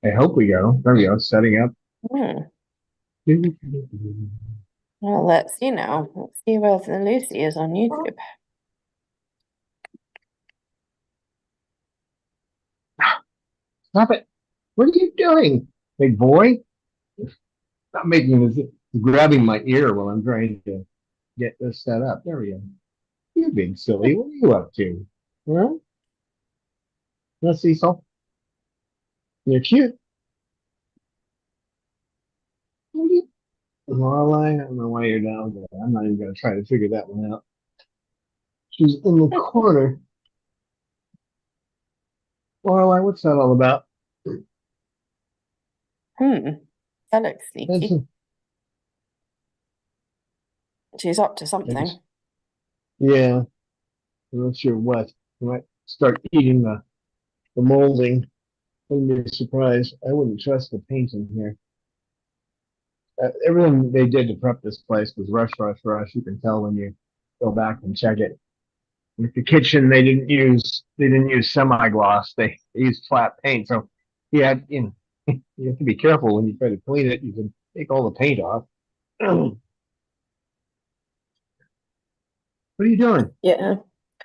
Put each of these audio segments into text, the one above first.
I hope we go. There we go. Setting up. Hmm. Well, let's see now. Let's see whether Lucy is on YouTube. Stop it. What are you doing, big boy? Stop making this, grabbing my ear while I'm trying to get this set up. There we go. You big silly. What are you up to? Well, let's see, Cecil. You're cute. What are you? Lorelai, I don't know why you're down there. I'm not even going to try to figure that one out. She's in the corner. Lorelai, what's that all about? Hmm. That looks That's sneaky. She's up to I just, something. yeah, I'm not sure what. I might start eating the molding. Wouldn't be surprised. I wouldn't trust the paint in here. Everything they did to prep this place was rush, rush, rush. You can tell when you go back and check it. With the kitchen, they didn't use semi-gloss. They used flat paint. So you have to be careful when you try to clean it. You can take all the paint off. What are you doing? Yeah.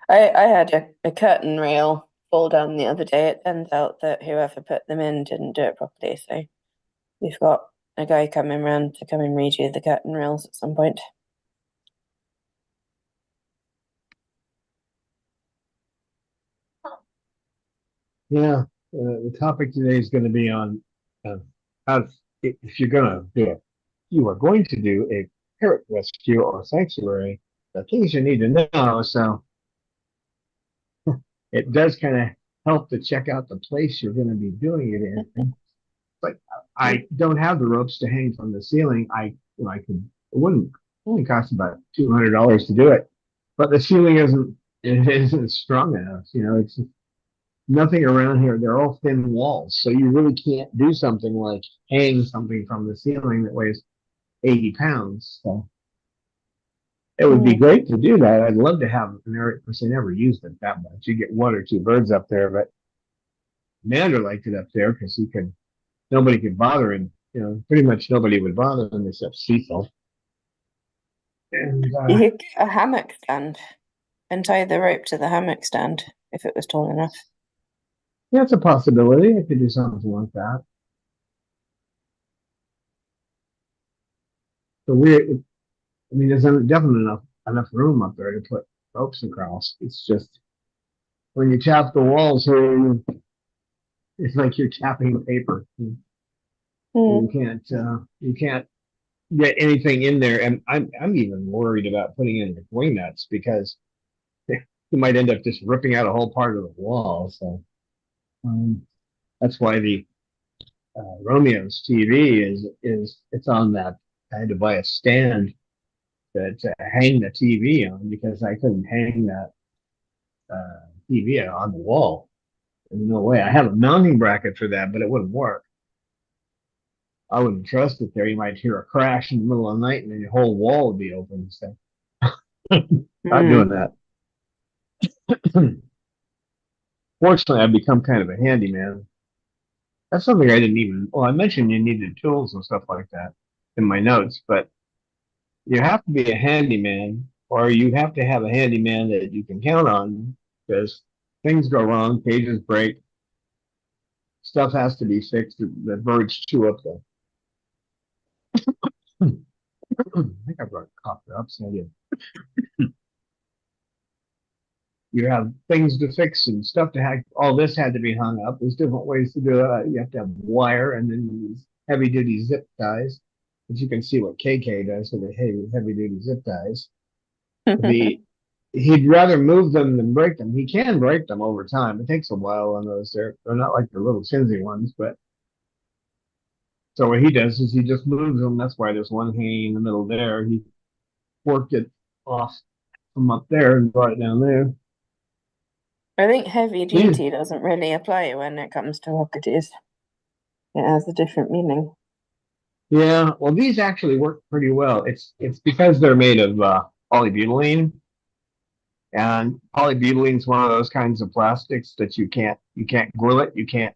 I had a curtain rail fall down the other day. It turns out that whoever put them in didn't do it properly. So we've got a guy coming round to come and redo the curtain rails at some point. Yeah, the topic today is going to be on uh, how if you're going to do it, you are going to do a parrot rescue or sanctuary. The things you need to know. So it does kind of help to check out the place you're going to be doing it in. But I don't have the ropes to hang from the ceiling. I could. It wouldn't only cost about $200 to do it, but the ceiling isn't strong enough. It's nothing around here. They're all thin walls, so you really can't do something like hang something from the ceiling that weighs 80 pounds. So it would be Mm. great to do that. I'd love to have an area because they never used it that much. You get one or two birds up there, but Mander liked it up there because nobody could bother him. Pretty much nobody would bother him except Cecil. And You could get a hammock stand and tie the rope to the hammock stand if it was tall enough. yeah, it's a possibility. I could do something like that. So weird. I mean, there's definitely enough room up there to put ropes across. It's just when you tap the walls here, it's like you're tapping paper. You Mm. can't get anything in there. And I'm even worried about putting in the wing nuts because you might end up just ripping out a whole part of the wall. So um, that's why the Romeo's TV is it's on that. I had to buy a stand to hang the TV on because I couldn't hang that TV on the wall. There's no way. I have a mounting bracket for that, but it wouldn't work. I wouldn't trust it there. You might hear a crash in the middle of the night and then your whole wall would be open. So not doing Mm. that. Fortunately, I've become kind of a handyman. That's something I didn't even, well, I mentioned you needed tools and stuff like that in my notes, but you have to be a handyman or you have to have a handyman that you can count on because things go wrong, cages break, stuff has to be fixed. The birds chew up the. I think I brought coffee upside in. You have things to fix and stuff to have. All this had to be hung up. There's different ways to do it. You have to have wire and then these heavy duty zip ties, which you can see what KK does with the heavy duty zip ties. The He'd rather move them than break them. He can break them over time. It takes a while on those. They're not like the little chintzy ones, but so what he does is he just moves them. That's why there's one hanging in the middle there. He worked it off from up there and brought it down there. I think heavy Yeah, duty doesn't really apply when it comes to cockatoos. It has a different meaning. yeah. Well, these actually work pretty well. It's because they're made of polybutylene, and polybutylene is one of those kinds of plastics that you can't glue it. You can't.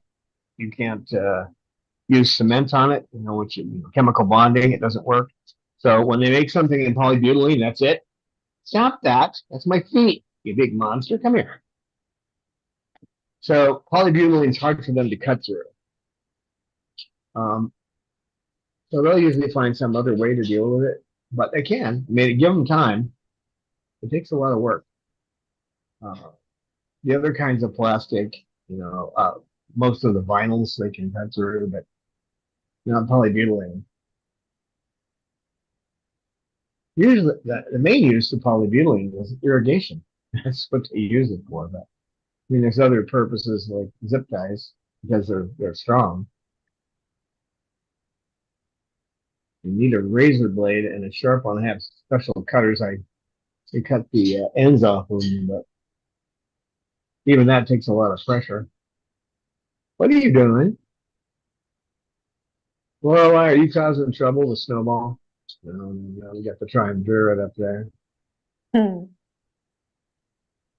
use cement on it, which chemical bonding, it doesn't work. So when they make something in polybutylene, that's it. Stop that. That's my feet, you big monster. Come here. So polybutylene is hard for them to cut through. So they'll usually find some other way to deal with it, but they can. I mean, give them time. It takes a lot of work. The other kinds of plastic, most of the vinyls they can cut through, but not polybutylene. Usually, the main use of polybutylene is irrigation. That's what they use it for. But I mean, there's other purposes like zip ties because they're strong. You need a razor blade and a sharp one. I have special cutters. I cut the ends off of them, but even that takes a lot of pressure. What are you doing? Well, why are you causing trouble with Snowball? We got to try and Parrot up there.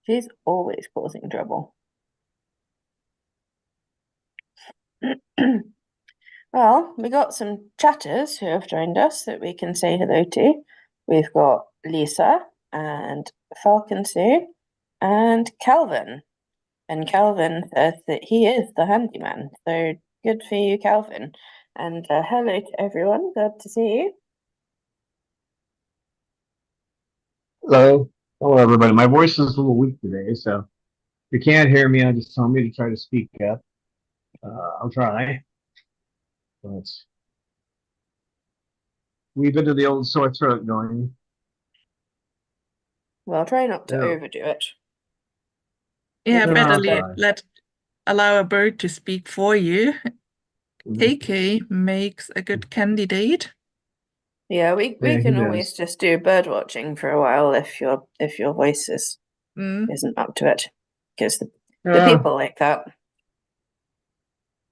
She's always causing trouble. Well, we got some chatters who have joined us that we can say hello to. We've got Lisa and Falcon Sue and Calvin. And Calvin says that he is the handyman. So good for you, Calvin. And hello to everyone. Glad to see you. Hello. Hello, everybody. My voice is a little weak today, so if you can't hear me, just tell me to try to speak up. I'll try. But we've been to the old sore throat going. Well, try not to overdo it. Yeah, No, better allow a bird to speak for you. KK makes a good candidate. Yeah, we can always just do bird watching for a while if your voice isn't up to it, because the people like that.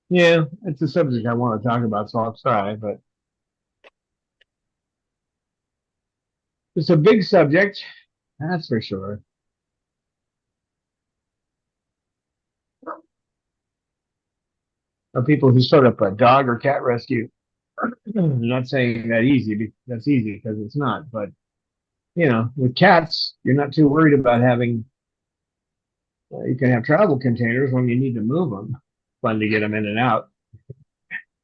Yeah, it's a subject I want to talk about, so I'll try, but it's a big subject, that's for sure. People who start up a dog or cat rescue, I'm not saying that's easy because it's not, but with cats, you're not too worried about having, you can have travel containers when you need to move them. Fun to get them in and out.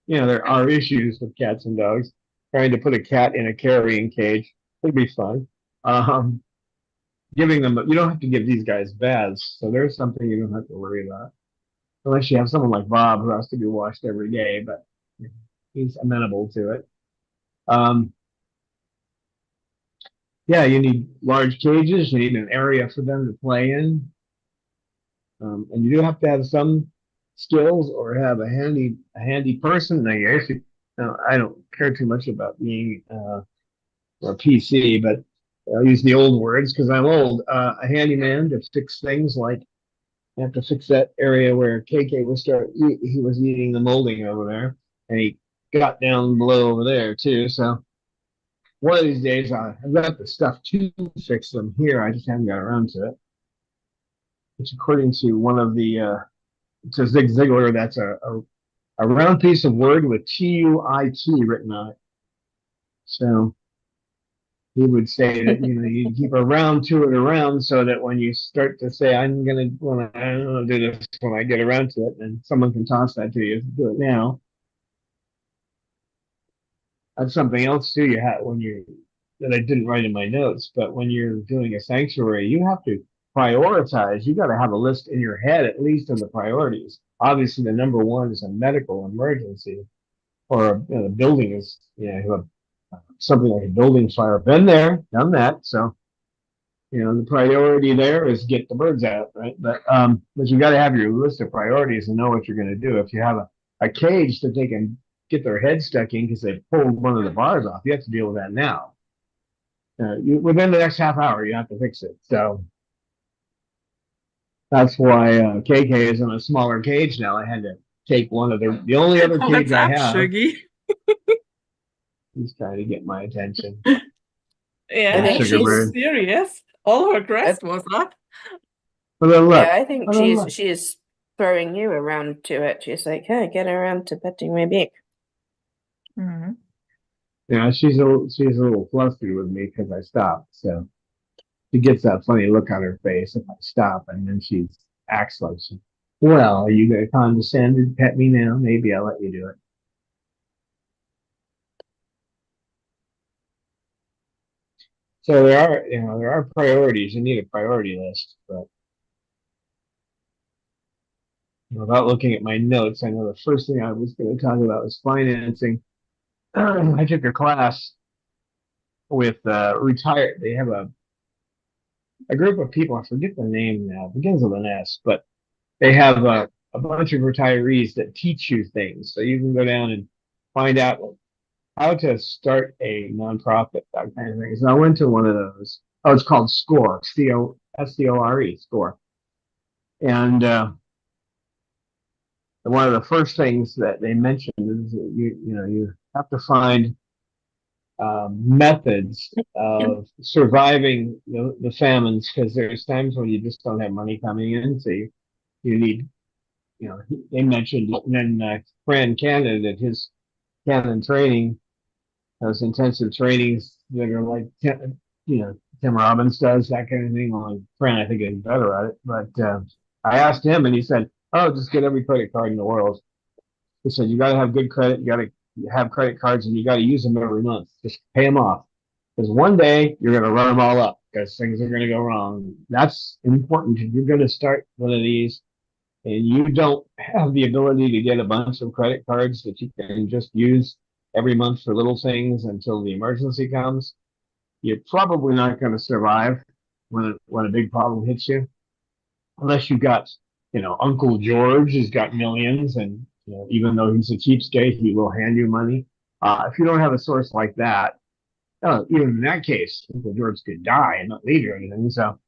There are issues with cats and dogs. Trying to put a cat in a carrying cage would be fun. Giving them, you don't have to give these guys baths, so there's something you don't have to worry about. Unless you have someone like Bob who has to be washed every day, but he's amenable to it. Yeah, you need large cages. You need an area for them to play in. And you do have to have some skills or have a handy person. I guess I don't care too much about being a PC, but I'll use the old words because I'm old. A handyman to fix things like I have to fix that area where KK he was eating the molding over there, and he got down below over there too. So one of these days I've got the stuff to fix them here. I just haven't got around to it. Which according to one of the to Zig Ziglar, that's a round piece of wood with TUIT written on it. So he would say that you keep a round to it around so that when you start to say I'm gonna do this when I get around to it, and someone can toss that to you. Do it now. That's something else too. You have that I didn't write in my notes, but when you're doing a sanctuary, you have to prioritize. You got to have a list in your head at least of the priorities. Obviously, the number one is a medical emergency, or the building is something like a building fire. Been there, done that. So the priority there is get the birds out, right? But you got to have your list of priorities and know what you're going to do. If you have a cage that they can get their head stuck in because they pulled one of the bars off, you have to deal with that now. Within the next half hour, you have to fix it. So that's why KK is in a smaller cage now. I had to take one of the only other cage I have. Shuggy? He's trying to get my attention. Yeah, I think she's serious. All her crest was up. Yeah, I think she's throwing you around to it. She's like, hey, get around to petting my beak. Mm. She's a little flustered with me because I stopped. So she gets that funny look on her face if I stop, and then she acts like she. Well, are you going to condescend and pet me now? Maybe I'll let you do it. So there are priorities. You need a priority list, but without looking at my notes, I know the first thing I was going to talk about was financing. I took a class with retired. They have a group of people. I forget the name now. It begins with an S, but they have a bunch of retirees that teach you things. So you can go down and find out how to start a nonprofit, that kind of thing. So I went to one of those. Oh, it's called SCORE, SCORE, SCORE. And one of the first things that they mentioned is that you have to find methods of surviving the famines, because there's times when you just don't have money coming in, so you need, they mentioned, and then Fran Canada did his Canon training, those intensive trainings that are like, Tim Robbins does, that kind of thing. Only Fran, I think, is better at it. But I asked him, and he said, "Oh, just get every credit card in the world." He said, "You got to have good credit. You got to have credit cards, and you got to use them every month. Just pay them off, because one day you're going to run them all up because things are going to go wrong." That's important. If you're going to start one of these and you don't have the ability to get a bunch of credit cards that you can just use every month for little things until the emergency comes, you're probably not going to survive when a big problem hits you, unless you got, Uncle George has got millions, and even though he's a cheapskate, he will hand you money. If you don't have a source like that, even in that case, Uncle George could die and not leave you anything. So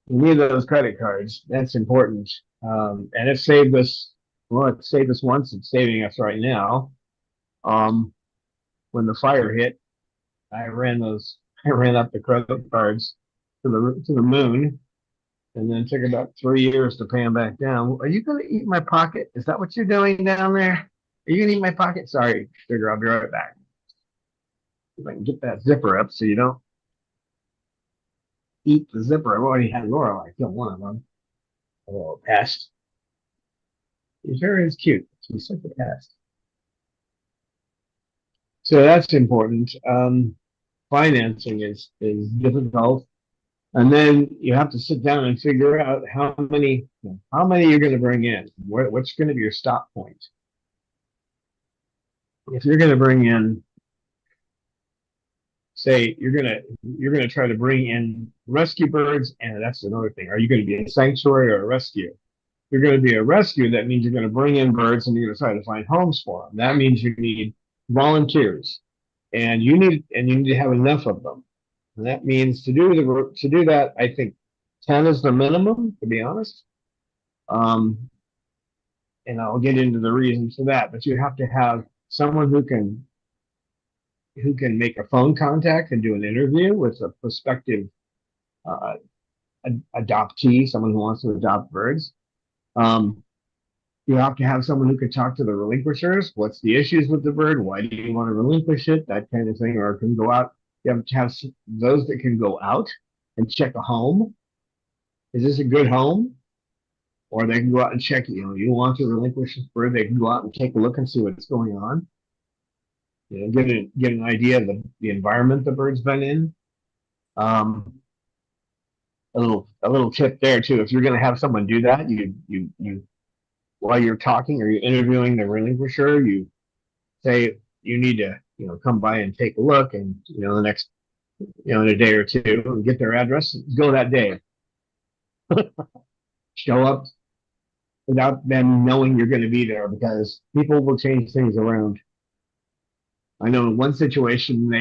you need those credit cards. That's important. And it saved us. Well, it saved us once. It's saving us right now. When the fire hit, I ran those. I ran up the credit cards to the moon, and then took about 3 years to pay them back down. Are you going to eat my pocket? Is that what you're doing down there? Are you going to eat my pocket? Sorry, sugar. I'll be right back. If I can get that zipper up so you don't eat the zipper. I've already had Laura. I killed one of them. A little pest. She's very cute. She's such a pest. So that's important. Financing is difficult, and then you have to sit down and figure out how many you're going to bring in. What's going to be your stop point? If you're going to bring in, say, you're gonna try to bring in rescue birds, and that's another thing. Are you going to be a sanctuary or a rescue? If you're going to be a rescue, that means you're going to bring in birds and you're going to try to find homes for them. That means you need volunteers, and you need to have enough of them. And that means to do that, I think 10 is the minimum, to be honest. Um, and I'll get into the reasons for that. But you have to have someone who can make a phone contact and do an interview with a prospective uh, adoptee, someone who wants to adopt birds. Um, you have to have someone who can talk to the relinquishers. What's the issues with the bird? Why do you want to relinquish it? That kind of thing, or can go out. You have to have those that can go out and check a home. Is this a good home? Or they can go out and check. You want to relinquish this bird, they can go out and take a look and see what's going on. Get an idea of the environment the bird's been in. Um, a little tip there too. If you're going to have someone do that, you while you're talking or you're interviewing the relinquisher, you say you need to come by and take a look, and the next in a day or two, and get their address. Go that day. Show up without them knowing you're going to be there, because people will change things around. I know in one situation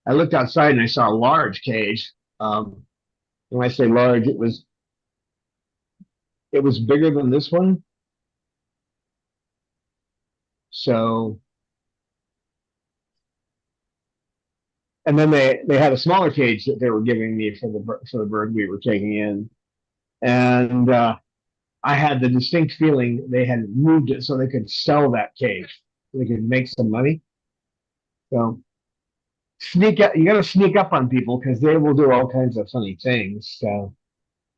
I looked outside and I saw a large cage. When I say large, it was bigger than this one. So, and then they had a smaller cage that they were giving me for the bird we were taking in, and I had the distinct feeling they had moved it so they could sell that cage. they can make some money. So sneak up, you got to sneak up on people because they will do all kinds of funny things. So,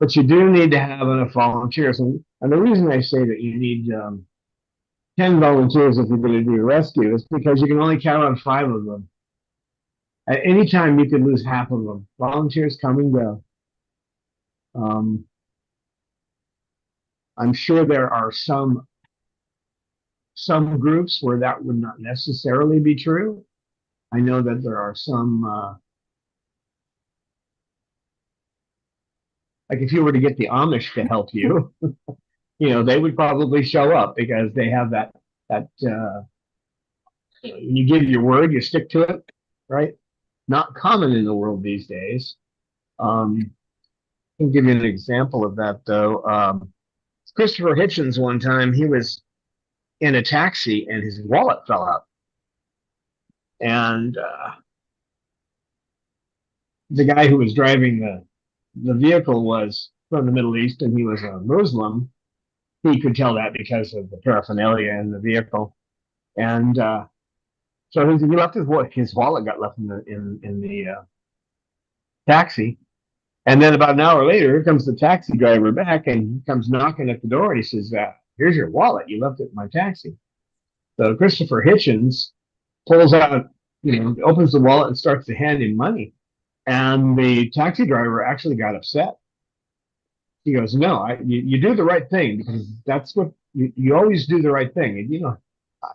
but you do need to have enough volunteers, and the reason I say that you need 10 volunteers if you're going to do a rescue is because you can only count on 5 of them. At any time, you could lose half of them. Volunteers come and go. Um, I'm sure there are some groups where that would not necessarily be true. I know that there are some, like if you were to get the Amish to help you, they would probably show up because they have that when you give your word, you stick to it, right? Not common in the world these days. I can give you an example of that though. Christopher Hitchens one time he was in a taxi and his wallet fell out, and the guy who was driving the vehicle was from the Middle East and he was a Muslim. He could tell that because of the paraphernalia in the vehicle, and so he left his wallet got left in the taxi. And then about an hour later, here comes the taxi driver back, and he comes knocking at the door, and he says, "Here's your wallet. You left it in my taxi." So Christopher Hitchens pulls out, opens the wallet and starts to hand him money. And the taxi driver actually got upset. He goes, "No, you do the right thing because that's what you always do the right thing. And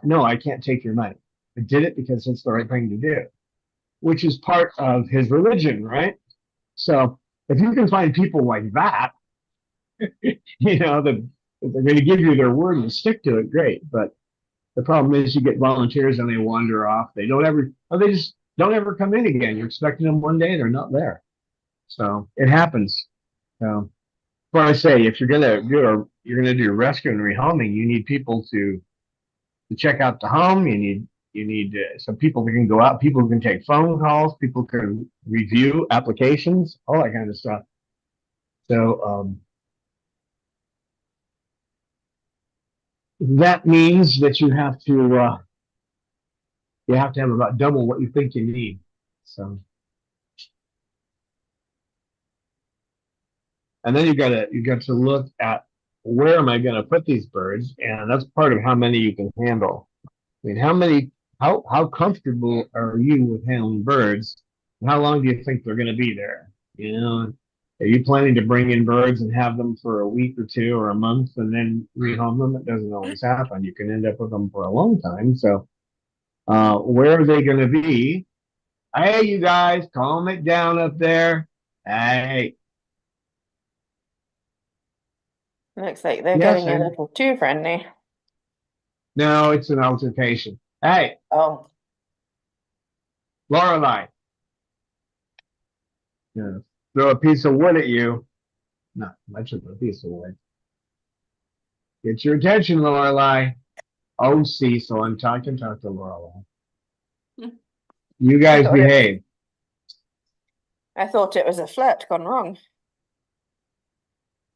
no, I can't take your money. I did it because it's the right thing to do," which is part of his religion, right? So if you can find people like that, that they're going to give you their word and stick to it, great. But the problem is you get volunteers and they wander off. They just don't ever come in again. You're expecting them one day, they're not there. So it happens. So what I say, if you're gonna do rescue and rehoming, you need people to check out the home. You need some people that can go out, people who can take phone calls, people can review applications, all that kind of stuff. So that means that you have to have about double what you think you need. So, and then you got to look at where am I going to put these birds, and that's part of how many you can handle. I mean, how comfortable are you with handling birds? And how long do you think they're going to be there? Are you planning to bring in birds and have them for a week or two or a month and then rehome them? It doesn't always happen. You can end up with them for a long time. So, where are they going to be? Hey, you guys, calm it down up there. Hey. Looks like they're Yes, getting a little too friendly. no, it's an altercation. Hey, Oh, Lorelei. Throw a piece of wood at you. Not much of a piece of wood. Get your attention, Lorelei. Oh, Cecil, I'm talking to Lorelei. You guys behave. I thought it was a flirt gone wrong.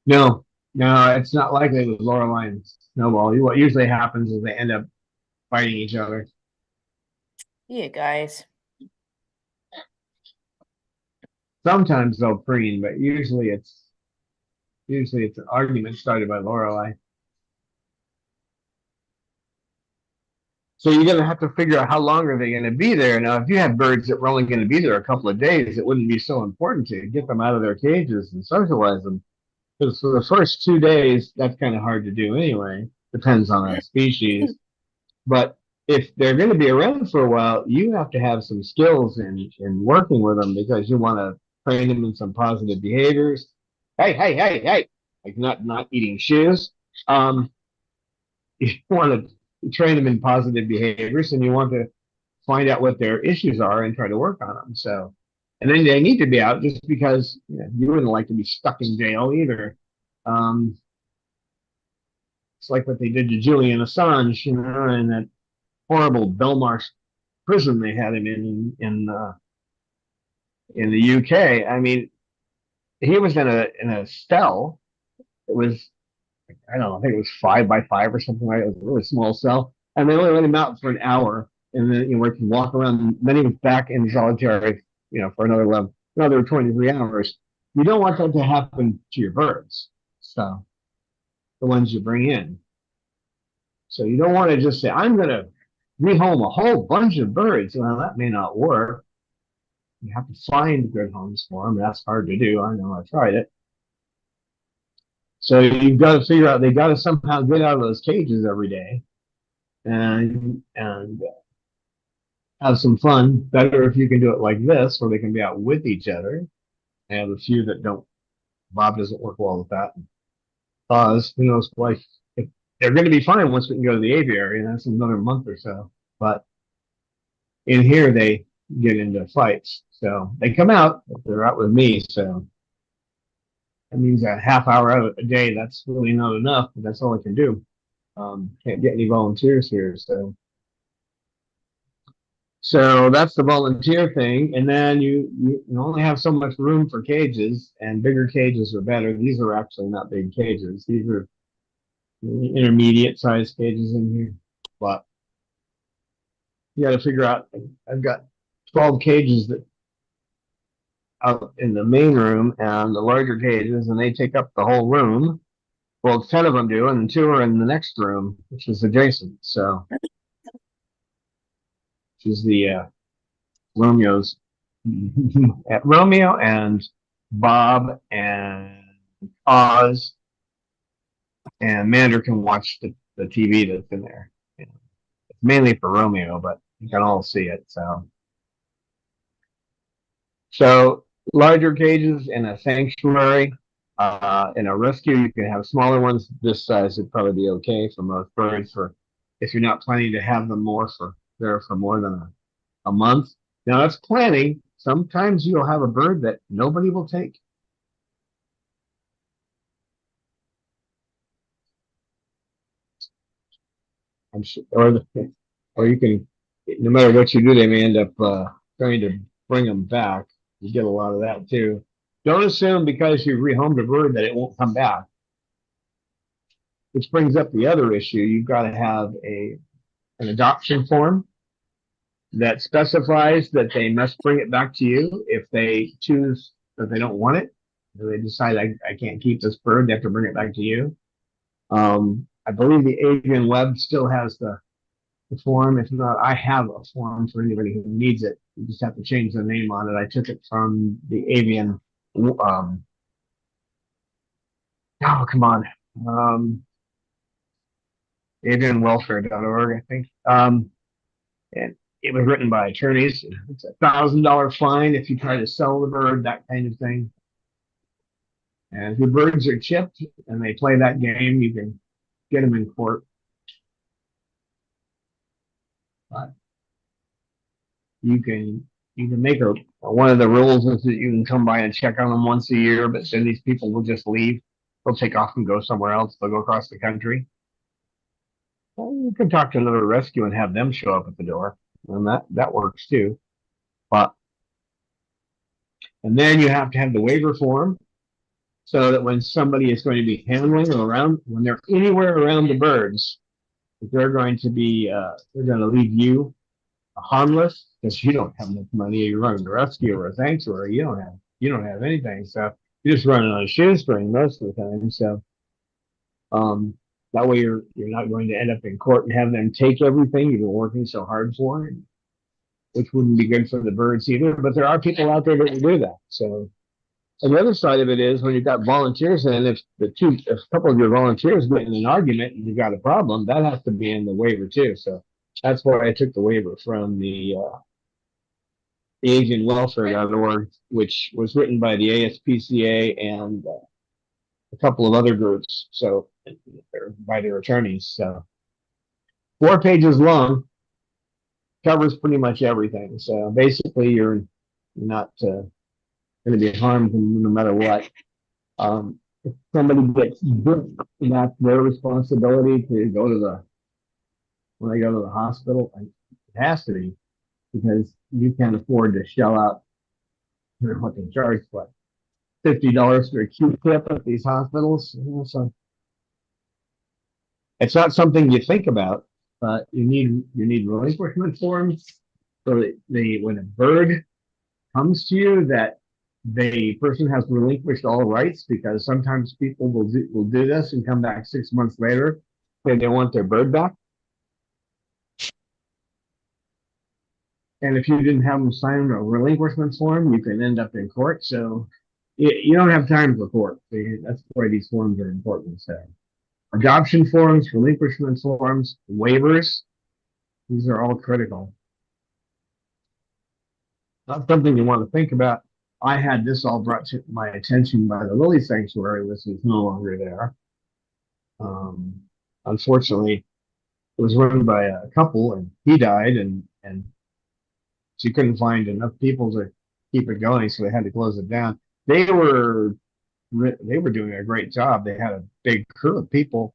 No, it's not likely with Lorelei and Snowball. What usually happens is they end up fighting each other. You guys. Sometimes they'll preen, but usually it's an argument started by Lorelei. So you're going to have to figure out how long are they going to be there. Now, if you have birds that were only going to be there a couple of days, it wouldn't be so important to get them out of their cages and socialize them. Because for the first 2 days, that's kind of hard to do anyway. Depends on the species. But if they're going to be around for a while, you have to have some skills in working with them because you want to train them in some positive behaviors. Hey, like not eating shoes. You want to train them in positive behaviors, and you want to find out what their issues are and try to work on them. So, and then they need to be out just because you wouldn't like to be stuck in jail either. It's like what they did to Julian Assange, in that horrible Belmarsh prison they had him in the UK. I mean, he was in a cell. It was, I don't know, I think it was 5 by 5 or something like that. It was a really small cell. and they only let him out for an hour, and then we can walk around. Then he was back in solitary, for another 23 hours. You don't want that to happen to your birds, so the ones you bring in. So you don't want to just say, I'm going to rehome a whole bunch of birds. Well, that may not work. You have to find good homes for them. That's hard to do. I know, I tried it. So you've got to figure out, they got to somehow get out of those cages every day and have some fun. Better if you can do it like this, where they can be out with each other. I have a few that don't. Bob doesn't work well with that. Oz, who knows, like, if they're going to be fine once we can go to the aviary, and that's another month or so. But in here, they get into fights. So they come out, if they're out with me. So that means a half hour out a day, that's really not enough, but that's all I can do. Can't get any volunteers here. So that's the volunteer thing. And then you only have so much room for cages, and bigger cages are better. These are actually not big cages. These are intermediate sized cages in here. But you got to figure out, I've got 12 cages that out in the main room and the larger cages, and they take up the whole room. Well, 10 of them do, and 2 are in the next room, which is adjacent. So, which is the Romeo's, Romeo and Bob and Oz, and Mander can watch the TV that's in there. It's mainly for Romeo, but you can all see it. So larger cages in a sanctuary. In a rescue, you can have smaller ones. This size would probably be okay for most birds, for if you're not planning to have them there for more than a month. Now that's planning. Sometimes you'll have a bird that nobody will take. I'm sure, or you can, no matter what you do, they may end up trying to bring them back. You get a lot of that too. Don't assume because you rehomed a bird that it won't come back. Which brings up the other issue. You've got to have an adoption form that specifies that they must bring it back to you if they choose that they don't want it. If they decide I can't keep this bird, they have to bring it back to you. I believe the avian web still has the form. If not, I have a form for anybody who needs it. You just have to change the name on it. I took it from the avian. Oh, come on. Avianwelfare.org, I think. And it was written by attorneys. It's $1,000 fine if you try to sell the bird, that kind of thing. And if your birds are chipped and they play that game, you can get them in court. But you can make one of the rules is that you can come by and check on them once a year, but then these people will just leave. They'll take off and go somewhere else. They'll go across the country. Well, you can talk to another rescue and have them show up at the door, and that works too. And then you have to have the waiver form, so that when somebody is going to be handling around, when they're anywhere around the birds, they're going to leave you harmless, because you don't have enough money. You're running a rescue or a sanctuary. You don't have anything. So you're just running on a shoestring most of the time. So that way you're not going to end up in court and have them take everything you've been working so hard for, which wouldn't be good for the birds either. But there are people out there that will do that. So, and the other side of it is when you've got volunteers, and if a couple of your volunteers get in an argument and you've got a problem, that has to be in the waiver too. So that's why I took the waiver from the Avianwelfare.org, which was written by the ASPCA and a couple of other groups, so by their attorneys. So 4 pages long, covers pretty much everything. So basically, you're not going to be harmed no matter what. If somebody gets bit, that's their responsibility to go to when they go to the hospital. It has to be, because you can't afford to shell out, what they charge, what, $50 for a Q-tip at these hospitals. So it's not something you think about, but you need relinquishment forms so that when a bird comes to you, that the person has relinquished all rights, because sometimes people will do this and come back 6 months later say they want their bird back. And if you didn't have them sign a relinquishment form, you can end up in court. So you don't have time for court. That's why these forms are important. So adoption forms, relinquishment forms, waivers, these are all critical. Not something you want to think about. I had this all brought to my attention by the Lily Sanctuary, which is no longer there. Unfortunately, it was run by a couple, and he died, and she couldn't find enough people to keep it going, so they had to close it down. They were doing a great job. They had a big crew of people,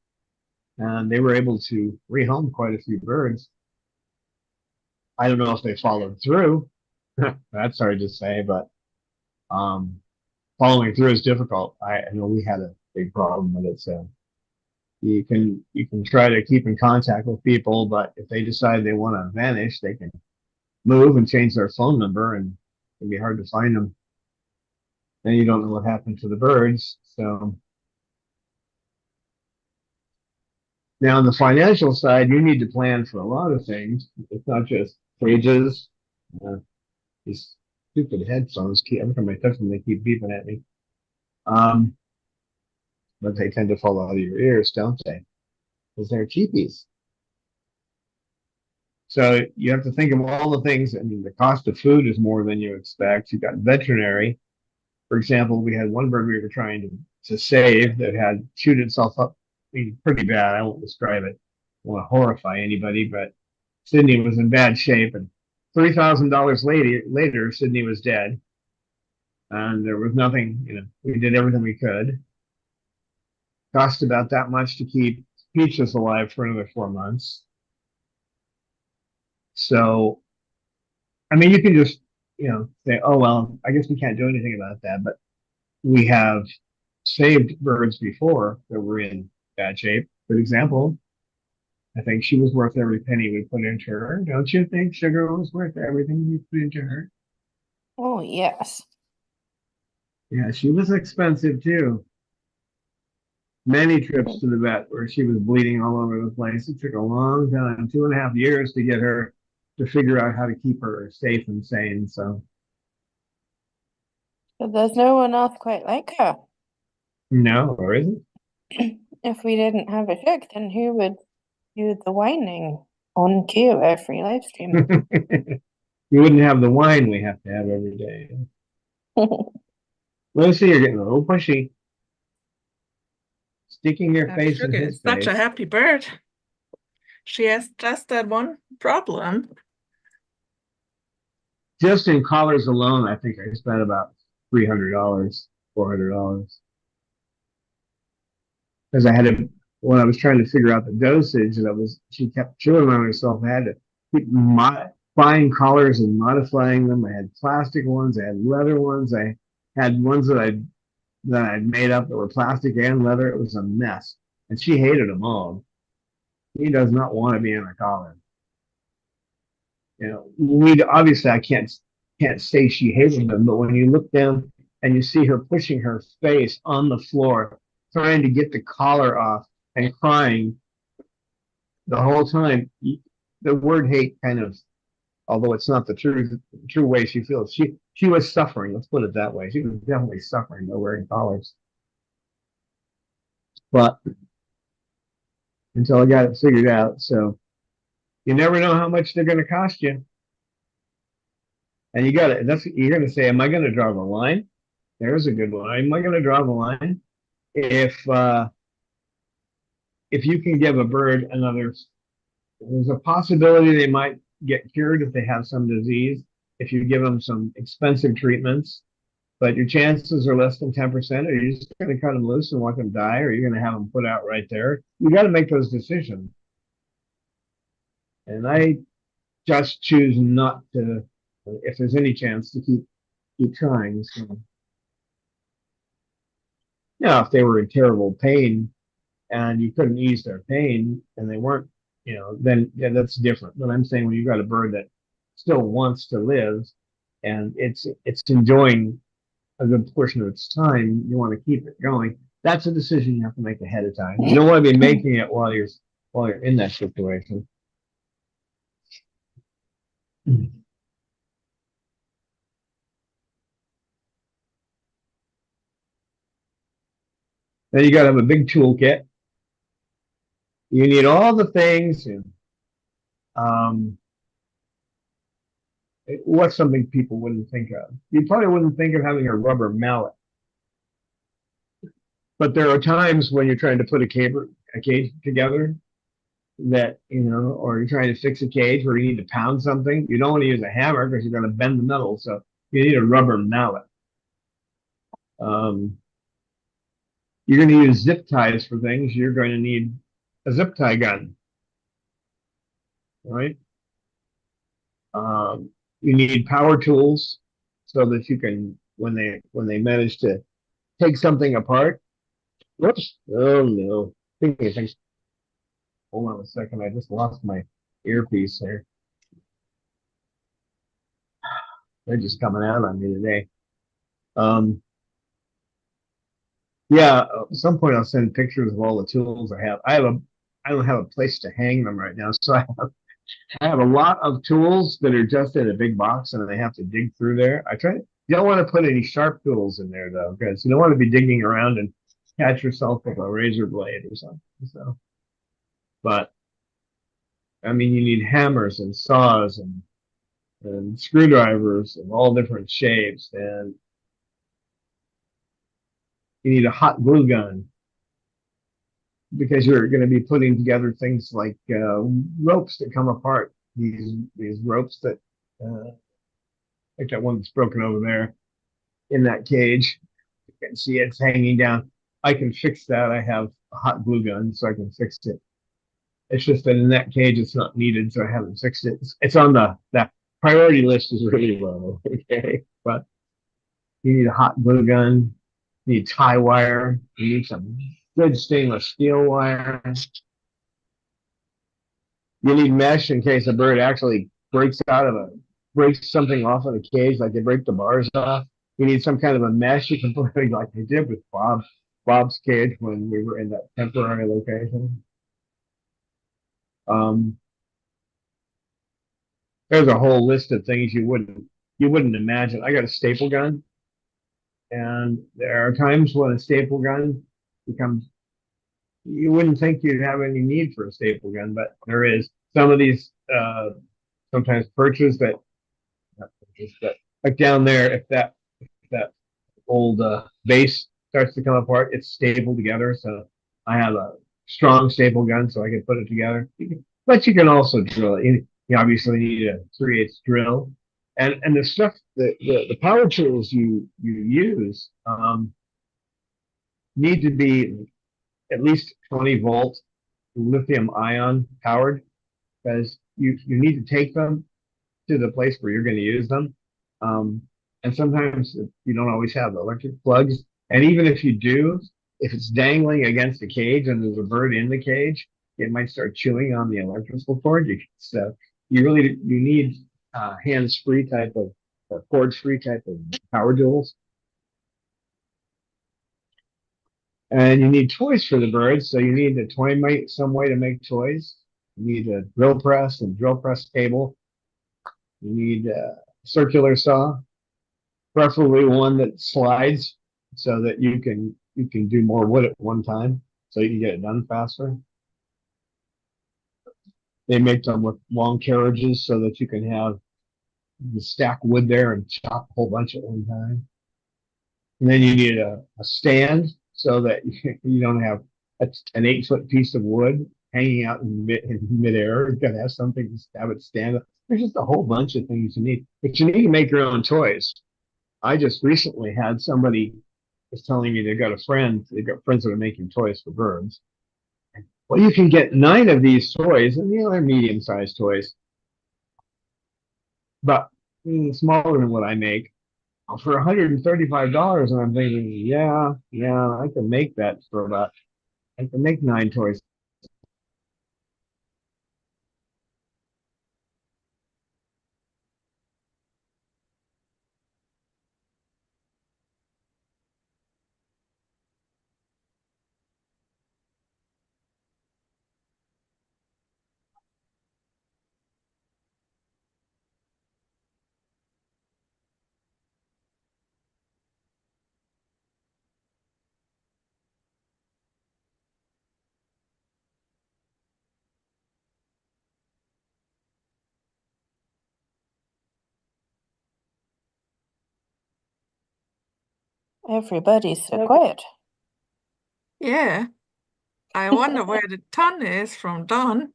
and they were able to rehome quite a few birds. I don't know if they followed through. That's hard to say, but um, following through is difficult. I know we had a big problem with it. So you can try to keep in contact with people, but if they decide they want to vanish, they can move and change their phone number, and it can be hard to find them. Then you don't know what happened to the birds. So now on the financial side, you need to plan for a lot of things. It's not just cages. Uh, these stupid headphones every time I touch them, they keep beeping at me. Um, but they tend to fall out of your ears, don't they? Because they're cheapies. So you have to think of all the things. I mean, the cost of food is more than you expect. You've got veterinary. For example, we had one bird we were trying to save that had chewed itself up. I mean, pretty bad. I won't describe it. I don't want to horrify anybody, but Sydney was in bad shape, and $3,000 later, Sydney was dead, and there was nothing. We did everything we could. Cost about that much to keep Peaches alive for another 4 months. So, I mean, you can just say, oh well, I guess we can't do anything about that, but we have saved birds before that were in bad shape. For example, I think she was worth every penny we put into her. Don't you think Sugar was worth everything we put into her? Oh, yes. Yeah, she was expensive too. Many trips to the vet where she was bleeding all over the place. It took a long time, 2.5 years to get her to figure out how to keep her safe and sane. So, But there's no one else quite like her. no, there isn't. If we didn't have a chick, then who would do the whining on cue every live stream? You wouldn't have the wine we have to have every day. Lucy, you're getting a little pushy. Sticking your face in Sugar his is such a face. happy bird. She has just that one problem. Just in collars alone, I think I spent about $300, $400. Because when I was trying to figure out the dosage, she kept chewing on herself. I had to keep buying collars and modifying them. I had plastic ones, I had leather ones, I had ones that I'd made up that were plastic and leather. It was a mess, and she hated them all. He does not want to be in a collar. We obviously I can't say she hated them, but when you look down and you see her pushing her face on the floor, trying to get the collar off and crying the whole time, the word hate kind of, although it's not the true way she feels, she was suffering. Let's put it that way. She was definitely suffering by wearing collars. But until I got it figured out, so you never know how much they're going to cost you. And you're going to say, am I going to draw the line? There's a good one. Am I going to draw the line? If you can give a bird there's a possibility they might get cured if they have some disease, if you give them some expensive treatments, but your chances are less than 10%. Are you just going to cut them loose and let them die, or are you going to have them put out right there? You got to make those decisions. And I just choose not to, if there's any chance, to keep trying. So, if they were in terrible pain and you couldn't ease their pain and they weren't then yeah, that's different. But I'm saying when you've got a bird that still wants to live and it's enjoying a good portion of its time, you want to keep it going. That's a decision you have to make ahead of time. You don't want to be making it while you're in that situation. Then you got to have a big toolkit. You need all the things. And, um, what's something people wouldn't think of? You probably wouldn't think of having a rubber mallet. But there are times when you're trying to put a cage together that, or you're trying to fix a cage where you need to pound something. You don't want to use a hammer because you're going to bend the metal. So you need a rubber mallet. Um, you're going to use zip ties for things. You're going to need a zip tie gun, right? Um, you need power tools so that you can, when they manage to take something apart. Whoops! Oh no! Thinking of things. Hold on a second. I just lost my earpiece there. They're just coming out on me today. Um, yeah, at some point I'll send pictures of all the tools I have. I don't have a place to hang them right now, so I have a lot of tools that are just in a big box, and I have to dig through there. You don't want to put any sharp tools in there though, because you don't want to be digging around and catch yourself with a razor blade or something. So, but I mean, you need hammers and saws and screwdrivers of all different shapes, and you need a hot glue gun because you're going to be putting together things like ropes that come apart. These ropes that, like that one that's broken over there in that cage. You can see it's hanging down. I can fix that. I have a hot glue gun, so I can fix it. It's just that in that cage, it's not needed, so I haven't fixed it. It's on that priority list is really low. Okay, but you need a hot glue gun. You need tie wire. You need some good stainless steel wire. You need mesh in case a bird actually breaks something off of the cage, like they break the bars off. You need some kind of a mesh you can put like they did with Bob's cage when we were in that temporary location. Um, there's a whole list of things you wouldn't imagine. I got a staple gun, and there are times when a staple gun becomes you wouldn't think you'd have any need for a staple gun, but there is. Some of these sometimes perches that not perches, but like down there, if that old base starts to come apart, it's stapled together. So I have a strong staple gun, so I can put it together. But you can also drill it. You obviously need a 3/8 drill, and the stuff the power tools you use need to be at least 20-volt lithium ion powered because you need to take them to the place where you're going to use them. Um, and sometimes you don't always have the electric plugs. And even if you do, if it's dangling against the cage and there's a bird in the cage, it might start chewing on the electrical cord. So you need hands-free type of or cord-free type of power tools. And you need toys for the birds. So you need some way to make toys. You need a drill press and drill press table. You need a circular saw, preferably one that slides so that you can do more wood at one time, so you can get it done faster. They make them with long carriages so that you can have you stack wood there and chop a whole bunch at one time. And then you need a stand so that you don't have an 8-foot piece of wood hanging out in midair. You've got to have something to have it stand up. There's just a whole bunch of things you need, but you need to make your own toys. I just recently had somebody was telling me they've got friends that are making toys for birds. Well, you can get 9 of these toys, and they're medium-sized toys, but smaller than what I make for $135. And I'm thinking, yeah, I can make that I can make 9 toys. Everybody's so quiet. Yeah. I wonder where the ton is from Don.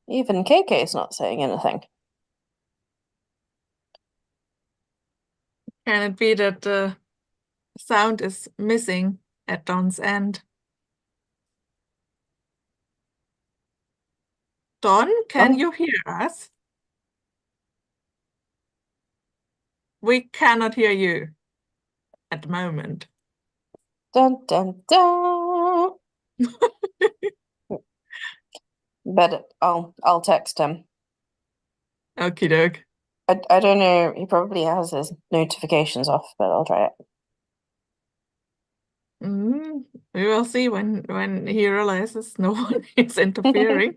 Even KK's not saying anything. Can it be that the sound is missing at Don's end? Don, can you hear us? We cannot hear you at the moment. Dun dun dun. But I'll text him. Okie doke. I don't know. He probably has his notifications off, but I'll try it. We will see when he realizes no one is interfering.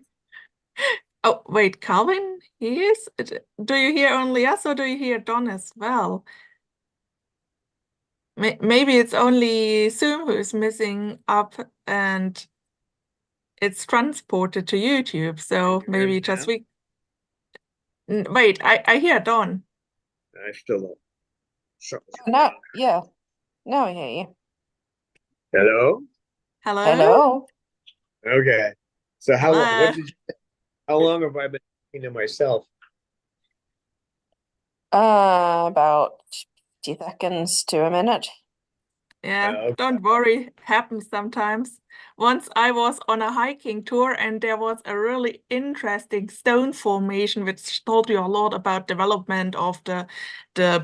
Oh, wait, Calvin, he is? Do you hear only us or do you hear Don as well? Maybe it's only Zoom who is missing up and it's transported to YouTube. So maybe just we. Wait, I hear Don. I still don't. No, yeah. Now I hear you. Hello? Hello? Hello. Okay. So how Hello. how long have I been talking to myself? About 50 seconds to a minute. Yeah, Okay. don't worry, happens sometimes. Once I was on a hiking tour and there was a really interesting stone formation which told you a lot about development of the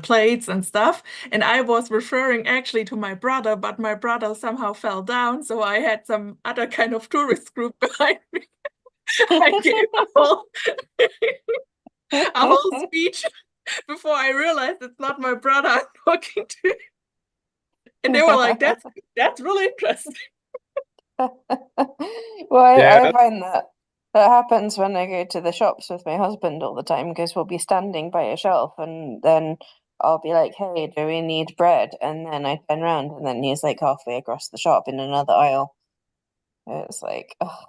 plates and stuff. And I was referring actually to my brother, but my brother somehow fell down, so I had some other kind of tourist group behind me. I gave a whole speech before I realized it's not my brother I'm talking to. And they were like, that's really interesting. Well, Yeah. I find that happens when I go to the shops with my husband all the time because we'll be standing by a shelf and then I'll be like, hey, do we need bread? And then I turn around and then he's like halfway across the shop in another aisle. It's like, oh.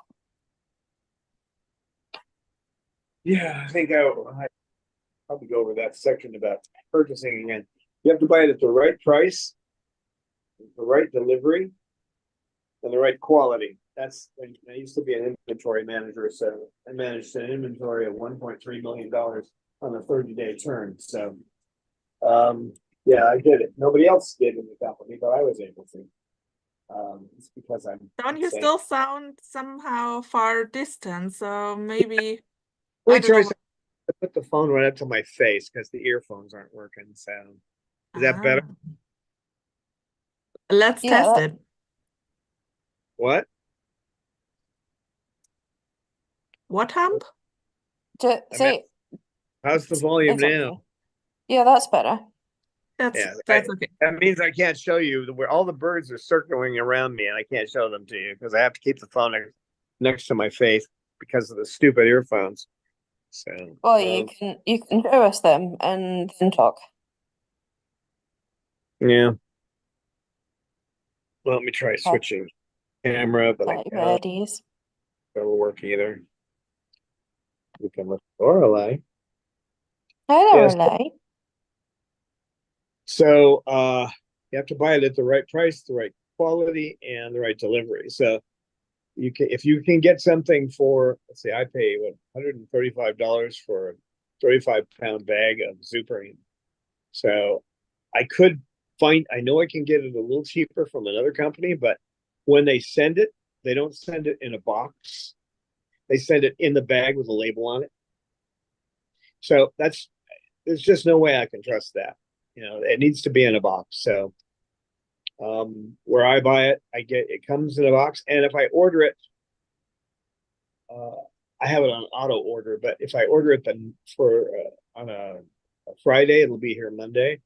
Yeah, I think I probably go over that section about purchasing again. You have to buy it at the right price, the right delivery, and the right quality. I used to be an inventory manager, so I managed an inventory of $1.3 million on a 30-day turn. So, yeah, I did it. Nobody else did in the company, but I was able to. It's because Don't you saying, still sound somehow far distant? So maybe, I really don't try know. to put the phone right up to my face because the earphones aren't working. So, is that better? Let's Yeah, test it. What? What hump? say How's the volume now? exactly. Yeah, that's better. Yeah, That's okay. that means I can't show you where all the birds are circling around me, and I can't show them to you because I have to keep the phone next to my face because of the stupid earphones. So, Well, you can show us them and then talk. yeah. Well, let me try Hi, switching camera, but I hi, can't. birdies. That'll work either. You can look Lorelei. Hello, Yes. Relay. So, you have to buy it at the right price, the right quality, and the right delivery. So, if you can get something for, let's say I pay what $135 for a 35-pound bag of Zupreme. So I know I can get it a little cheaper from another company, but when they send it, they don't send it in a box. They send it in the bag with a label on it. So there's just no way I can trust that. It needs to be in a box. So where I buy it, it comes in a box, and if I order it, uh, I have it on auto order. But if I order it then on a Friday, it'll be here Monday.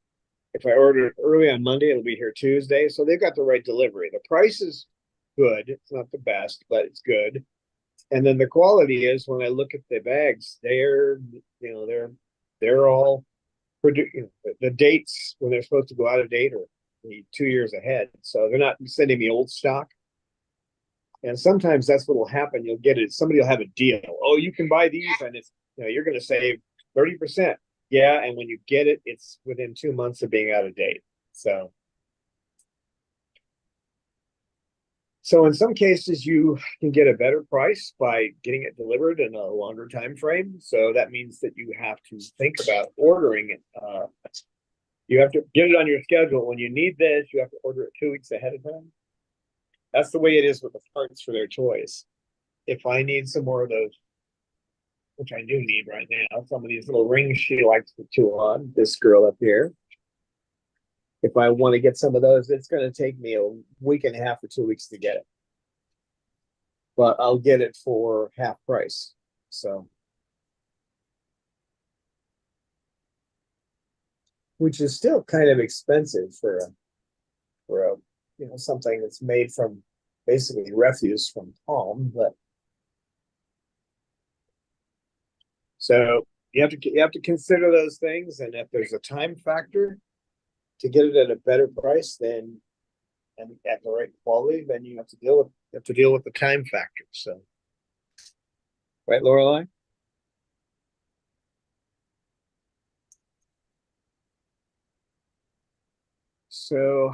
If I order it early on Monday, it'll be here Tuesday. So they've got the right delivery. The price is good. It's not the best, but it's good. And then the quality is when I look at the bags, they're all the dates when they're supposed to go out of date are 2 years ahead. So they're not sending me old stock. And sometimes that's what will happen. You'll get it. Somebody will have a deal. Oh, you can buy these, and you're going to save 30%. Yeah, and when you get it, it's within 2 months of being out of date. So in some cases, you can get a better price by getting it delivered in a longer time frame. So that means that you have to think about ordering it. You have to get it on your schedule. When you need this, you have to order it 2 weeks ahead of time. That's the way it is with the parts for their toys. If I need some more of those, which I do need right now, some of these little rings she likes to chew on, this girl up here. If I want to get some of those, it's going to take me a week and a half or 2 weeks to get it. But I'll get it for half price. So, which is still kind of expensive for a something that's made from basically refuse from palm. But so you have to consider those things, and if there's a time factor to get it at a better price, then and at the right quality, then you have to deal with the time factor. So, right, Lorelai? So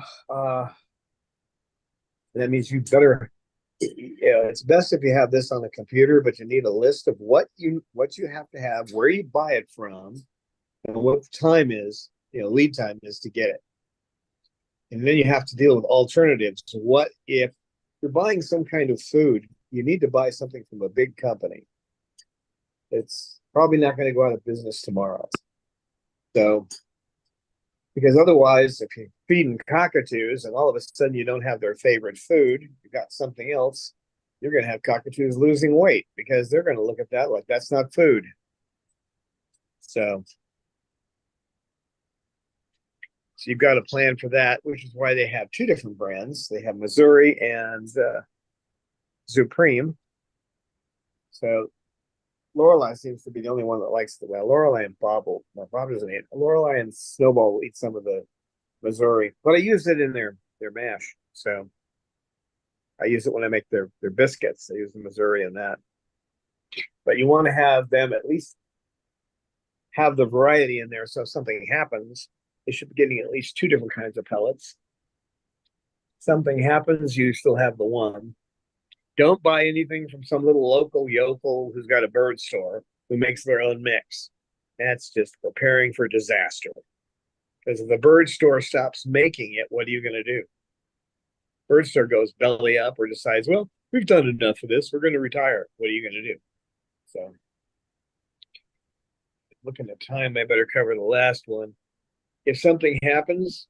that means you better, it's best if you have this on a computer, but you need a list of what you have to have, where you buy it from, and what the time is, lead time is to get it. And then you have to deal with alternatives. What if you're buying some kind of food, you need to buy something from a big company. It's probably not going to go out of business tomorrow. So, because otherwise, if you're feeding cockatoos and all of a sudden you don't have their favorite food, you got something else, you're going to have cockatoos losing weight because they're going to look at that like that's not food. So you've got a plan for that, which is why they have two different brands. They have Missouri and Supreme. So Lorelai seems to be the only one that likes the well. Lorelai and Bob doesn't eat. Lorelai and Snowball will eat some of the Missouri, but I use it in their mash. So I use it when I make their biscuits. I use the Missouri in that. But you want to have them at least have the variety in there, so if something happens, they should be getting at least two different kinds of pellets. Something happens, you still have the one. Don't buy anything from some little local yokel who's got a bird store who makes their own mix. That's just preparing for disaster. Because if the bird store stops making it, what are you going to do? Bird store goes belly up or decides, well, we've done enough of this. We're going to retire. What are you going to do? So, looking at time, I better cover the last one. If something happens,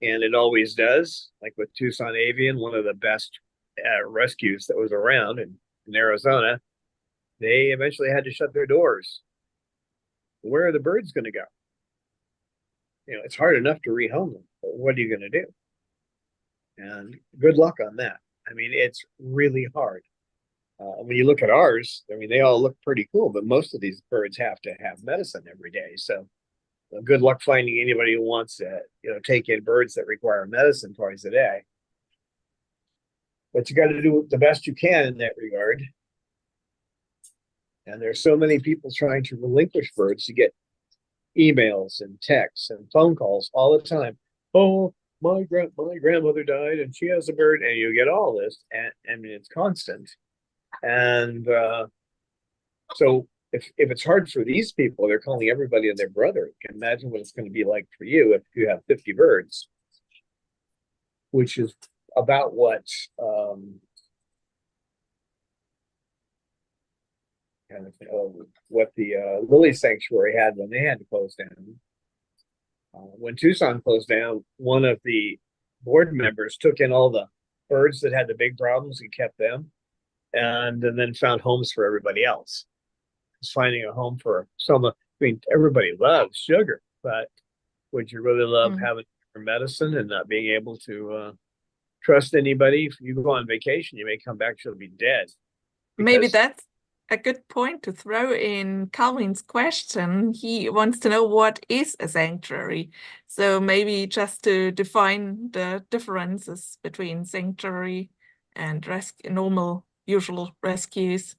and it always does, like with Tucson Avian, one of the best rescues that was around in Arizona, they eventually had to shut their doors. Where are the birds going to go? It's hard enough to rehome them, but what are you going to do? And good luck on that. I mean, it's really hard. When you look at ours, I mean, they all look pretty cool, but most of these birds have to have medicine every day. So good luck finding anybody who wants to, take in birds that require medicine twice a day. But you got to do the best you can in that regard. And there's so many people trying to relinquish birds. You get emails and texts and phone calls all the time. Oh, my grandmother died and she has a bird, and you get all this, and I mean it's constant. And so if it's hard for these people, they're calling everybody and their brother. You can imagine what it's going to be like for you if you have 50 birds, which is about what the Lily Sanctuary had when they had to close down. When Tucson closed down, one of the board members took in all the birds that had the big problems and kept them, and then found homes for everybody else. Just finding a home for some. I mean, everybody loves sugar, but would you really love having your medicine and not being able to trust anybody? If you go on vacation, you may come back, she'll be dead. Maybe that's a good point to throw in Calvin's question. He wants to know what is a sanctuary. So maybe just to define the differences between sanctuary and normal, usual rescues.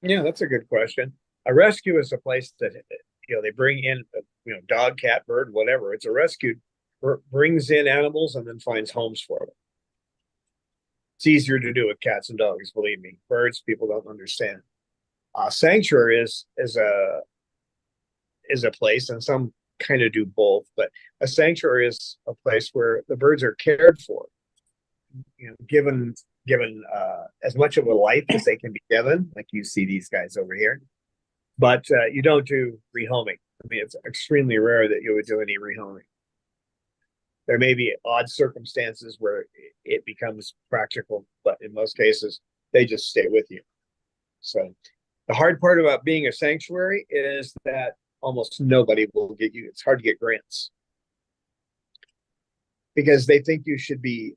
Yeah, that's a good question. A rescue is a place that they bring in, dog, cat, bird, whatever. It's a rescue, brings in animals and then finds homes for them. It's easier to do with cats and dogs, believe me. Birds, people don't understand. Sanctuary is a place, and some kind of do both, but a sanctuary is a place where the birds are cared for, given as much of a life as they can be given, like you see these guys over here. But you don't do rehoming. I mean, it's extremely rare that you would do any rehoming. There may be odd circumstances where it becomes practical, but in most cases, they just stay with you. So the hard part about being a sanctuary is that almost nobody will get you. It's hard to get grants because they think you should be.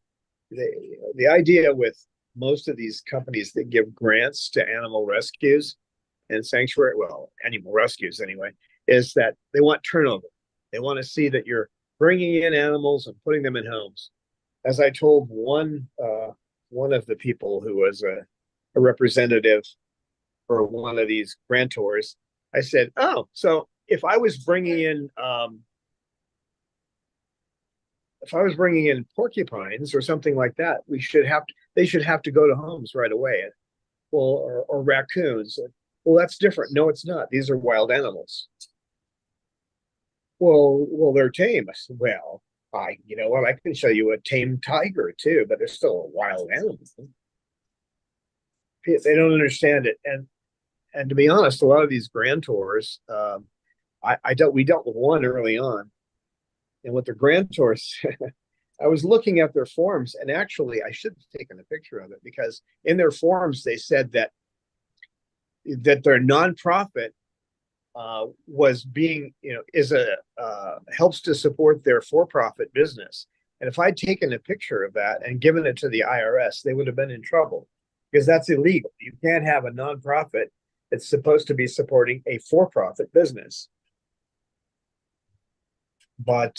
The idea with most of these companies that give grants to animal rescues and sanctuary, well, animal rescues anyway, is that they want turnover. They want to see that you're bringing in animals and putting them in homes. As I told one of the people who was a representative for one of these grantors, I said, "Oh, so if I was bringing in porcupines or something like that, they should have to go to homes right away, well, or raccoons. Well, that's different. No, it's not. These are wild animals. Well, they're tame. I said, well, I can show you a tame tiger too, but they're still a wild animal. They don't understand it, and to be honest, a lot of these grantors, we dealt with one early on, and with the grantors, I was looking at their forms, and actually, I should have taken a picture of it because in their forms they said that their nonprofit was being, helps to support their for-profit business. And if I'd taken a picture of that and given it to the IRS, they would have been in trouble because that's illegal. You can't have a nonprofit that's supposed to be supporting a for-profit business. But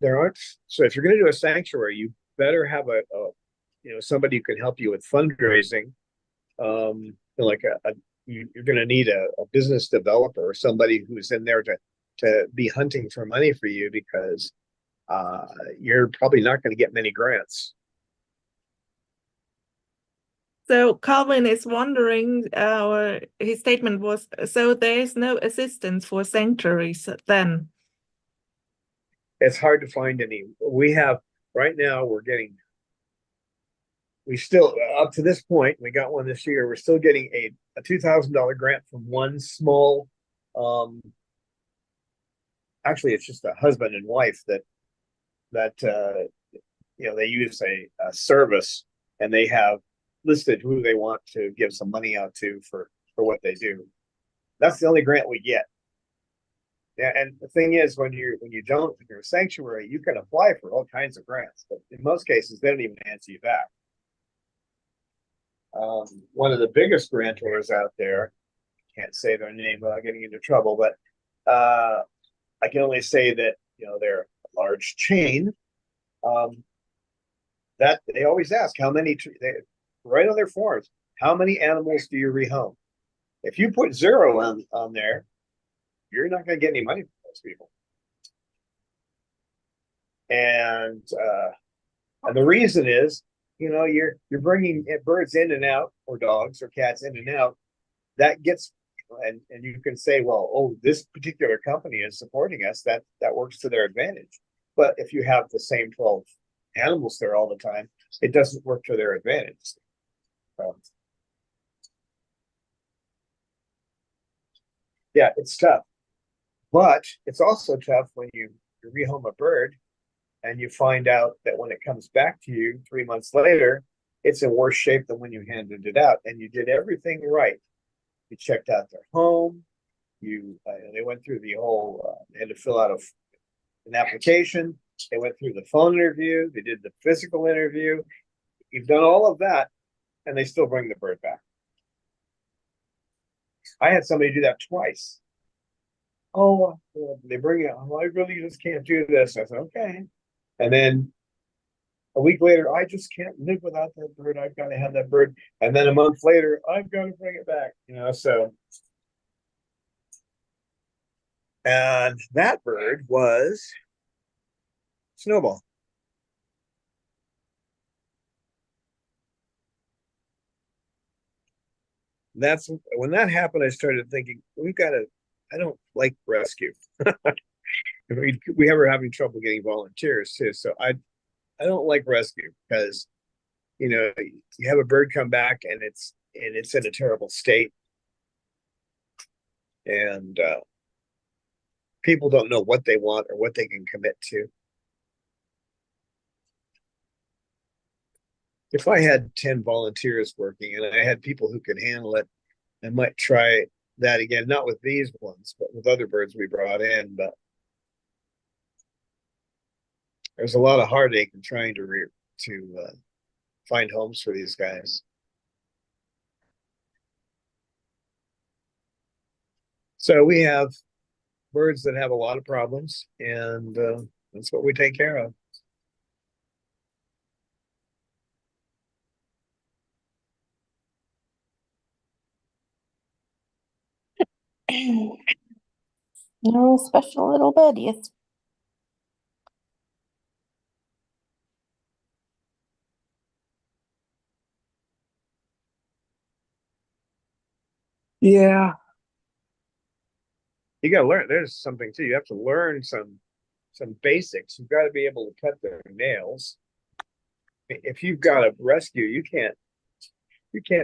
there aren't. So if you're going to do a sanctuary, you better have somebody who can help you with fundraising. You're going to need a business developer or somebody who's in there to be hunting for money for you because you're probably not going to get many grants. So Calvin is wondering, his statement was, so there is no assistance for sanctuaries then? It's hard to find any. We have, right now, we still, up to this point, we got one this year, we're still getting a $2,000 grant from one small, actually it's just a husband and wife that they use a service, and they have listed who they want to give some money out to for what they do. That's the only grant we get. Yeah, and the thing is, when you're a sanctuary, you can apply for all kinds of grants, but in most cases, they don't even answer you back. One of the biggest grantors out there, can't say their name without getting into trouble, but I can only say that they're a large chain. That they always ask how many. They write on their forms, how many animals do you rehome? If you put 0 on there, you're not going to get any money from those people. And the reason is, you're bringing birds in and out, or dogs or cats in and out. That gets, and you can say, well, oh, this particular company is supporting us. That works to their advantage. But if you have the same 12 animals there all the time, it doesn't work to their advantage. Yeah, it's tough. But it's also tough when you rehome a bird and you find out that when it comes back to you 3 months later, it's in worse shape than when you handed it out, and you did everything right. You checked out their home. They went through the whole. They had to fill out an application. They went through the phone interview. They did the physical interview. You've done all of that, and they still bring the bird back. I had somebody do that twice. Oh, they bring it. Oh, I really just can't do this. I said, okay. And then A week later, I just can't live without that bird. I've got to have that bird. And then a month later, I've got to bring it back. So and that bird was Snowball. That's when that happened. I started thinking, I don't like rescue. We were having trouble getting volunteers too. So I don't like rescue because you have a bird come back and it's in a terrible state, and people don't know what they want or what they can commit to. If I had 10 volunteers working and I had people who could handle it, I might try that again, not with these ones, but with other birds we brought in. But there's a lot of heartache in trying to find homes for these guys. So we have birds that have a lot of problems, and that's what we take care of. They're all special little birdies. Yeah, you got to learn. There's something too. You have to learn some basics. You've got to be able to cut their nails. If you've got a rescue, you can't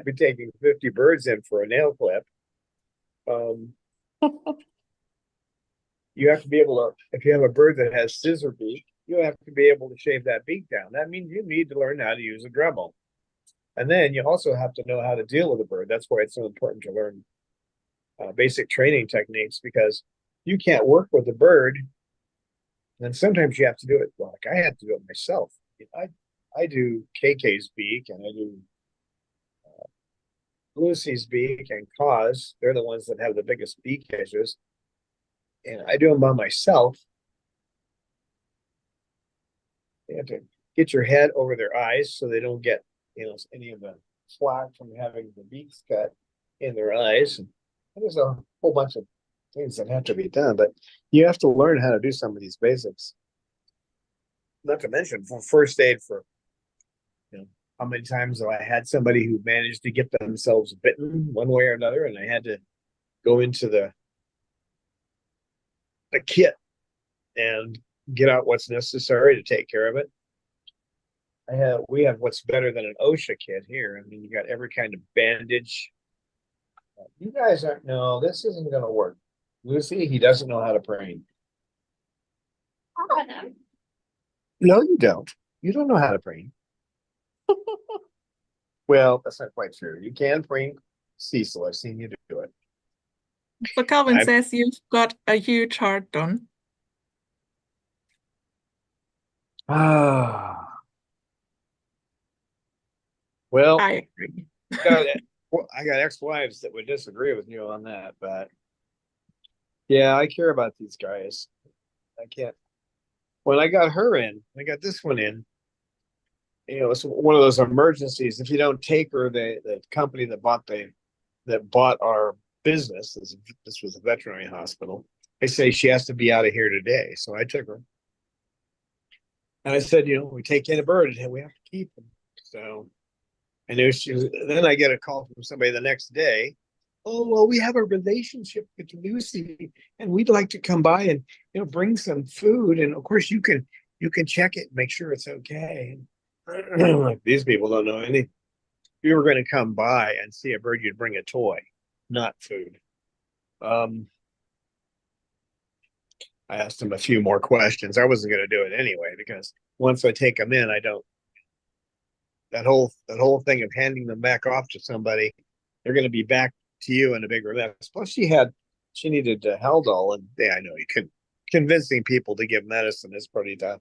be taking 50 birds in for a nail clip. Um, you have to be able to, if you have a bird that has scissor beak, you have to be able to shave that beak down. That means you need to learn how to use a Dremel. And then you also have to know how to deal with a bird. That's why it's so important to learn basic training techniques, because you can't work with a bird. And sometimes you have to do it. Like I had to do it myself. I do KK's beak and I do Lucy's beak and Cause. They're the ones that have the biggest beak edges. And I do them by myself. You have to get your head over their eyes so they don't get any of the slack from having the beaks cut in their eyes. And there's a whole bunch of things that have to be done, but you have to learn how to do some of these basics. Not to mention for first aid for how many times have I had somebody who managed to get themselves bitten one way or another, and I had to go into the kit and get out what's necessary to take care of it. We have what's better than an OSHA kit here. I mean, you got every kind of bandage. You guys aren't. No, this isn't going to work. Lucy, he doesn't know how to preen. No, you don't. You don't know how to preen. Well, that's not quite true. You can preen Cecil. I've seen you do it. So Calvin says you've got a huge heart, Don. Ah. Well, I agree. I got ex-wives that would disagree with you on that, but yeah, I care about these guys. I can't. When I got her in, I got this one in. It's one of those emergencies. If you don't take her, the company that bought our business, this was a veterinary hospital. They say she has to be out of here today. So I took her, and I said, we take in a bird and we have to keep them. So I knew she was. Then I get a call from somebody the next day. Oh, well, we have a relationship with Lucy, and we'd like to come by and bring some food. And of course, you can check it, and make sure it's okay. Like these people don't know anything. If you were going to come by and see a bird, you'd bring a toy, not food. I asked them a few more questions. I wasn't going to do it anyway, because once I take them in, I don't. That whole thing of handing them back off to somebody, they're going to be back to you in a bigger mess. Plus, she needed Haldol, and yeah, I know you could convincing people to give medicine is pretty tough.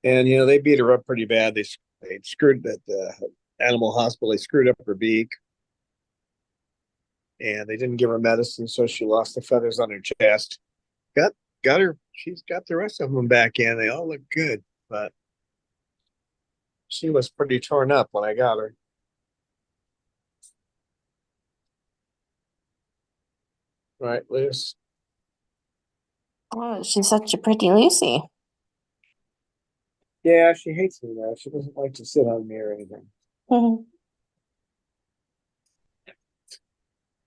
And they beat her up pretty bad. They screwed at the animal hospital. They screwed up her beak, and they didn't give her medicine, so she lost the feathers on her chest. Got she's got the rest of them back in. They all look good, but she was pretty torn up when I got her. Right, Luce? Oh, she's such a pretty Lucy. Yeah, she hates me now. She doesn't like to sit on me or anything.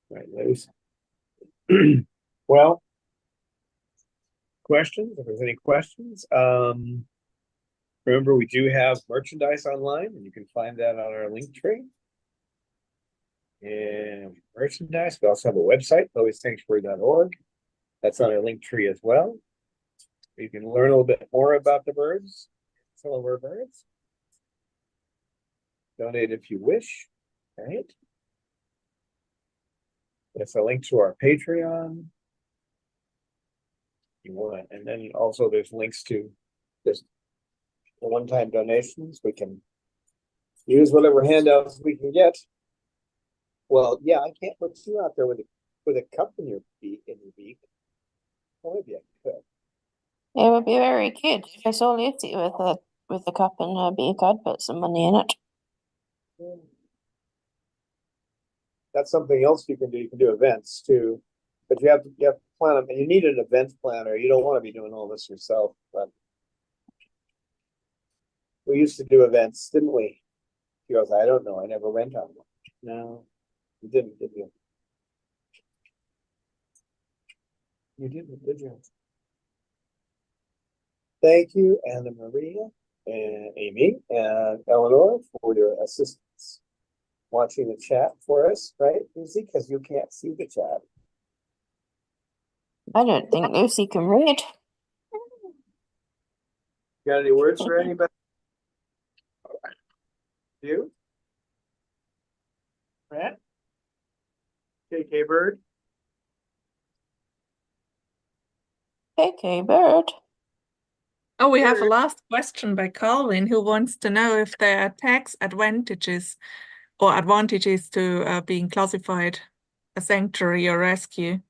Right, Luce? Well, questions? If there's any questions, remember we do have merchandise online, and you can find that on our link tree. And merchandise. We also have a website, loissanctuary.org. That's on our link tree as well. You can learn a little bit more about the birds, some of our birds. Donate if you wish, right? There's a link to our Patreon. You want, and then also there's links to just one-time donations. We can use whatever handouts we can get. Well, yeah, I can't put you out there with a cup in your beak. Well, maybe I could. It would be very cute if I saw Lucy with a cup in her beak. I'd put some money in it. That's something else you can do. You can do events too, but you have to plan them. And you need an event planner. You don't want to be doing all this yourself. But we used to do events, didn't we? She goes, I don't know. I never went on one. No, you didn't, did you? You didn't, did you? Thank you, Anna Maria and Amy and Eleanor, for your assistance watching the chat for us, right, Lucy? Because you can't see the chat. I don't think Lucy can read. Got any words for anybody? You? Matt? KK Bird? KK Bird. Oh, we have a last question by Calvin, who wants to know if there are tax advantages or advantages to being classified a sanctuary or rescue.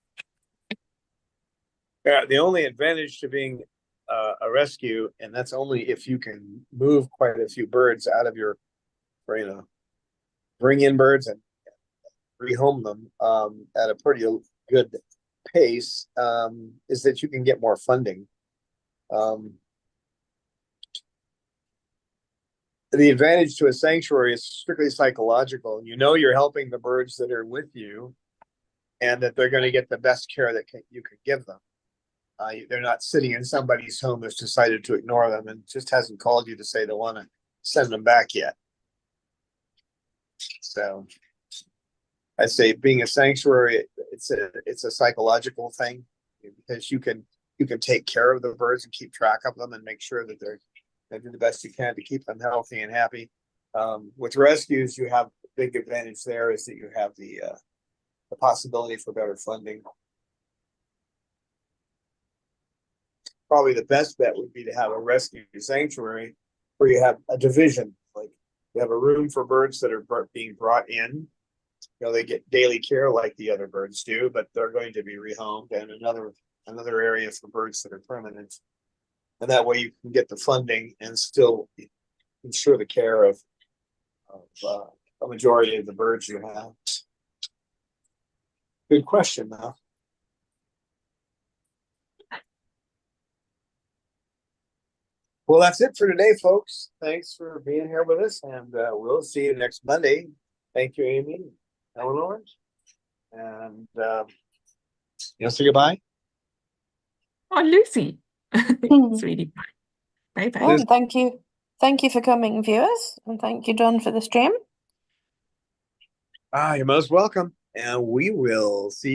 Yeah, the only advantage to being a rescue, and that's only if you can move quite a few birds out of your, bring in birds and rehome them at a pretty good pace, is that you can get more funding. The advantage to a sanctuary is strictly psychological. You know you're helping the birds that are with you, and that they're going to get the best care that you can give them. They're not sitting in somebody's home that's decided to ignore them and just hasn't called you to say they want to send them back yet. So I'd say being a sanctuary, it's a psychological thing, because you can take care of the birds and keep track of them and make sure that they do the best you can to keep them healthy and happy. With rescues, you have a big advantage there, is that you have the possibility for better funding. Probably the best bet would be to have a rescue sanctuary where you have a division, like you have a room for birds that are being brought in. They get daily care like the other birds do, but they're going to be rehomed, and another area for birds that are permanent. And that way you can get the funding and still ensure the care of a majority of the birds you have. Good question, though. Well, that's it for today, folks. Thanks for being here with us, and we'll see you next Monday. Thank you, Amy, Eleanor, and say goodbye. Oh, Lucy. Sweetie. Bye-bye. Oh, thank you. Thank you for coming, viewers, and thank you, John, for the stream. You're most welcome, and we will see you